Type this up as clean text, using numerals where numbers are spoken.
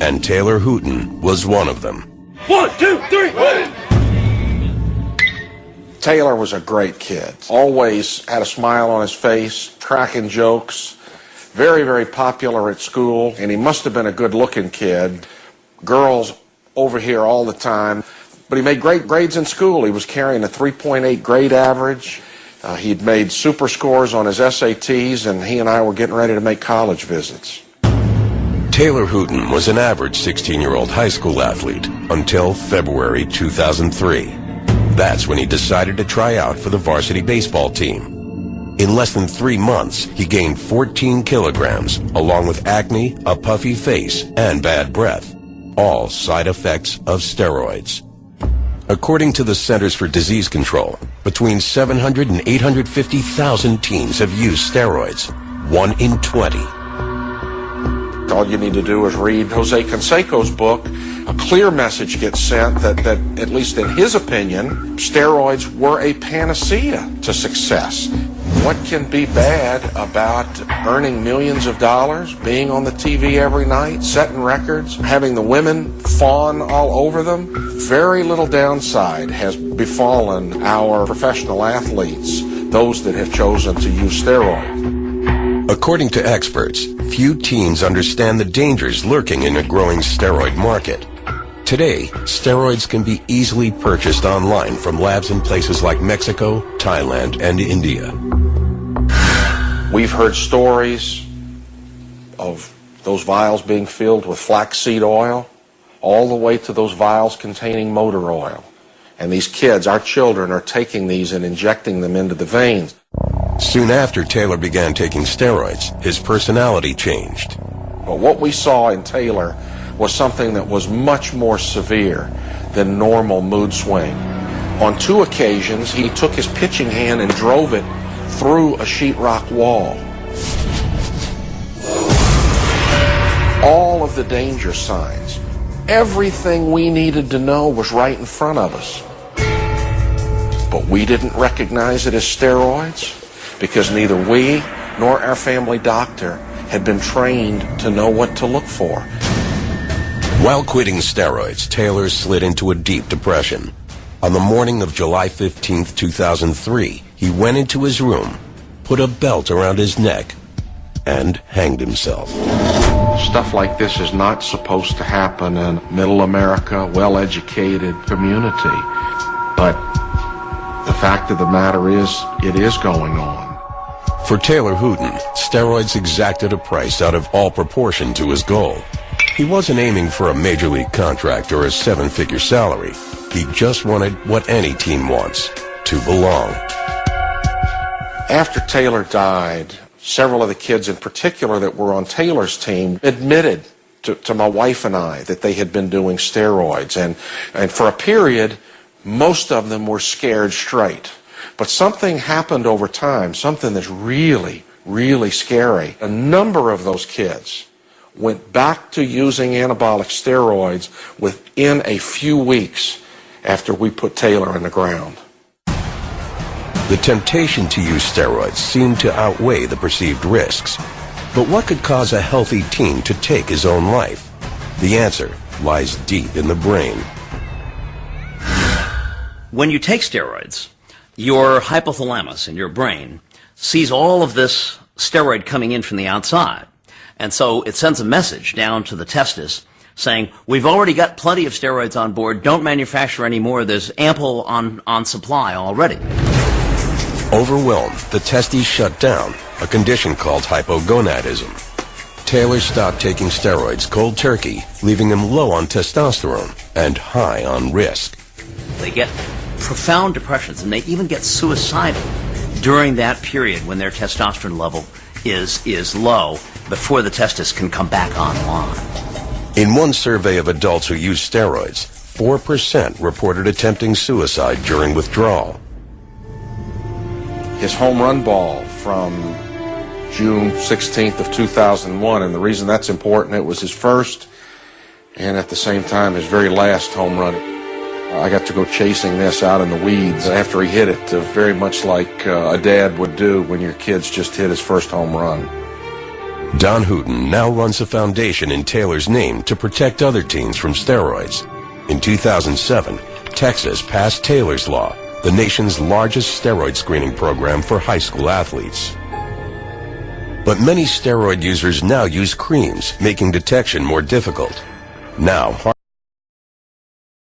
and Taylor Hooton was one of them. 1, 2, 3, win! Taylor was a great kid. Always had a smile on his face, cracking jokes, very, very popular at school, and he must have been a good-looking kid. Girls over here all the time. But he made great grades in school. He was carrying a 3.8 grade average. He'd made super scores on his SATs, and he and I were getting ready to make college visits. Taylor Hooton was an average 16-year-old high school athlete until February 2003. That's when he decided to try out for the varsity baseball team. In less than 3 months, he gained 14 kilograms, along with acne, a puffy face, and bad breath, all side effects of steroids. According to the Centers for Disease Control, between 700 and 850,000 teens have used steroids, 1 in 20. All you need to do is read Jose Canseco's book. A clear message gets sent that at least in his opinion, steroids were a panacea to success. What can be bad about earning millions of dollars, being on the TV every night, setting records, having the women fawn all over them? Very little downside has befallen our professional athletes, those that have chosen to use steroids. According to experts, few teens understand the dangers lurking in a growing steroid market. Today, steroids can be easily purchased online from labs in places like Mexico, Thailand, and India. We've heard stories of those vials being filled with flaxseed oil, all the way to those vials containing motor oil. And these kids, our children, are taking these and injecting them into the veins. Soon after Taylor began taking steroids, his personality changed. But what we saw in Taylor was something that was much more severe than normal mood swing. On 2 occasions, he took his pitching hand and drove it through a sheetrock wall. All of the danger signs, everything we needed to know was right in front of us. But we didn't recognize it as steroids because neither we nor our family doctor had been trained to know what to look for. While quitting steroids, Taylor slid into a deep depression. On the morning of July 15, 2003, he went into his room, put a belt around his neck, and hanged himself. Stuff like this is not supposed to happen in middle America, well-educated community. But the fact of the matter is, it is going on. For Taylor Hooton, steroids exacted a price out of all proportion to his goal. He wasn't aiming for a major league contract or a 7-figure salary. He just wanted what any team wants, to belong. After Taylor died, several of the kids in particular that were on Taylor's team admitted to my wife and I that they had been doing steroids. And for a period, most of them were scared straight. But something happened over time, something that's really, really scary. A number of those kids went back to using anabolic steroids within a few weeks after we put Taylor in the ground. The temptation to use steroids seemed to outweigh the perceived risks. But what could cause a healthy teen to take his own life? The answer lies deep in the brain. When you take steroids, your hypothalamus in your brain sees all of this steroid coming in from the outside. And so it sends a message down to the testis saying, we've already got plenty of steroids on board, don't manufacture any more, there's ample on supply already. Overwhelmed, the testes shut down, a condition called hypogonadism. Taylor stopped taking steroids cold turkey, leaving him low on testosterone and high on risk. They get profound depressions, and they even get suicidal during that period when their testosterone level is low, before the testis can come back online. In one survey of adults who use steroids, 4% reported attempting suicide during withdrawal. His home run ball from June 16th of 2001, and the reason that's important, it was his first and at the same time his very last home run. I got to go chasing this out in the weeds after he hit it, very much like a dad would do when your kid's just hit his first home run. Don Hooten now runs a foundation in Taylor's name to protect other teens from steroids. In 2007, Texas passed Taylor's Law, the nation's largest steroid screening program for high school athletes. But many steroid users now use creams, making detection more difficult. Now,